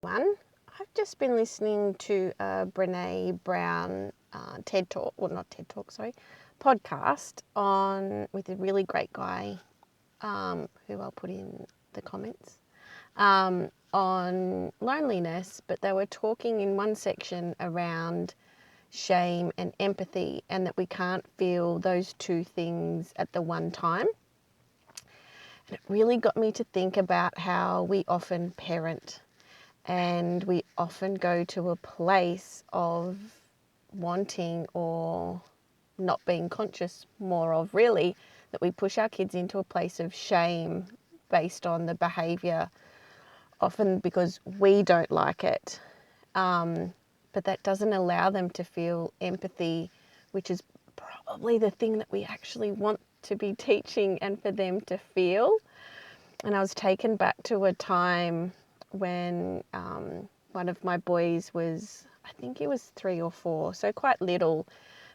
One, I've just been listening to a Brene Brown podcast with a really great guy who I'll put in the comments on loneliness, but they were talking in one section around shame and empathy, and that we can't feel those two things at the one time. And it really got me to think about how we often parent. And we often go to a place of wanting or not being conscious more of, really, that we push our kids into a place of shame based on the behaviour, often because we don't like it. But that doesn't allow them to feel empathy, which is probably the thing that we actually want to be teaching and for them to feel. And I was taken back to a time when one of my boys was, I think he was 3 or 4, so quite little,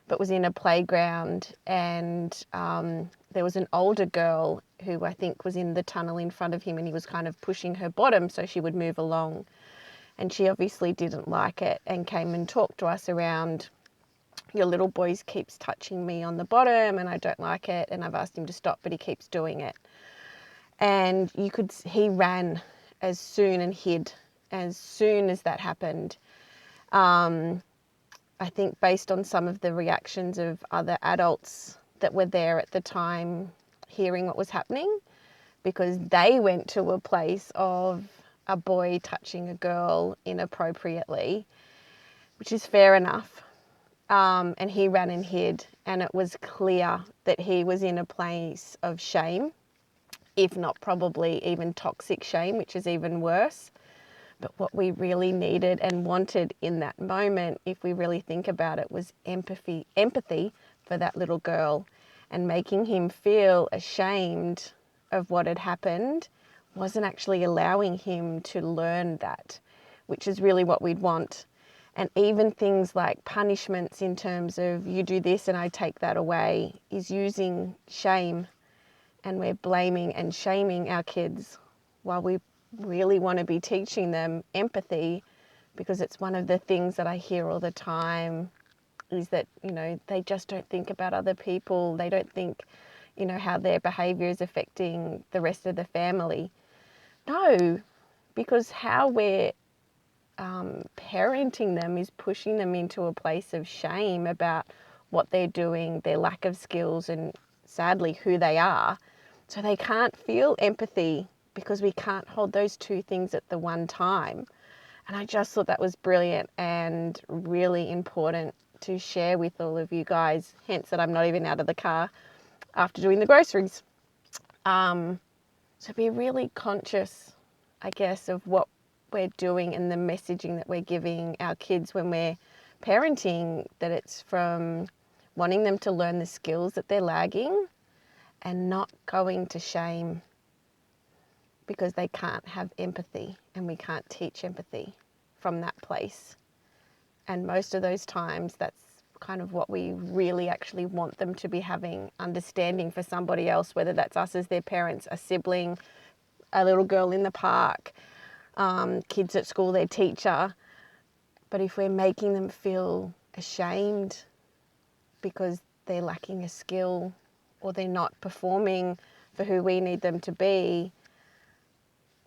but was in a playground, and there was an older girl who I think was in the tunnel in front of him, and he was kind of pushing her bottom so she would move along. And she obviously didn't like it and came and talked to us around, your little boy keeps touching me on the bottom and I don't like it, and I've asked him to stop, but he keeps doing it. And he ran as soon and hid as soon as that happened. I think based on some of the reactions of other adults that were there at the time hearing what was happening, because they went to a place of a boy touching a girl inappropriately, which is fair enough. And he ran and hid, and it was clear that he was in a place of shame, if not probably even toxic shame, which is even worse. But what we really needed and wanted in that moment, if we really think about it, was empathy for that little girl, and making him feel ashamed of what had happened wasn't actually allowing him to learn that, which is really what we'd want. And even things like punishments in terms of you do this and I take that away is using shame. And we're blaming and shaming our kids while we really want to be teaching them empathy, because it's one of the things that I hear all the time is that, they just don't think about other people. They don't think, how their behaviour is affecting the rest of the family. No, because how we're parenting them is pushing them into a place of shame about what they're doing, their lack of skills, and sadly who they are. So they can't feel empathy because we can't hold those two things at the one time. And I just thought that was brilliant and really important to share with all of you guys, hence that I'm not even out of the car after doing the groceries. So be really conscious, I guess, of what we're doing and the messaging that we're giving our kids when we're parenting, that it's from wanting them to learn the skills that they're lagging and not going to shame, because they can't have empathy and we can't teach empathy from that place. And most of those times that's kind of what we really actually want them to be having, understanding for somebody else, whether that's us as their parents, a sibling, a little girl in the park, kids at school, their teacher. But if we're making them feel ashamed because they're lacking a skill or they're not performing for who we need them to be,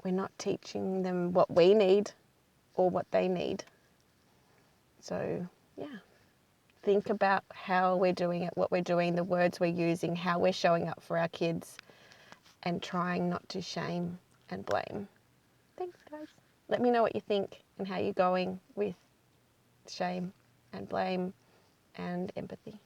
we're not teaching them what we need or what they need. So, think about how we're doing it, what we're doing, the words we're using, how we're showing up for our kids, and trying not to shame and blame. Thanks, guys. Let me know what you think and how you're going with shame and blame and empathy.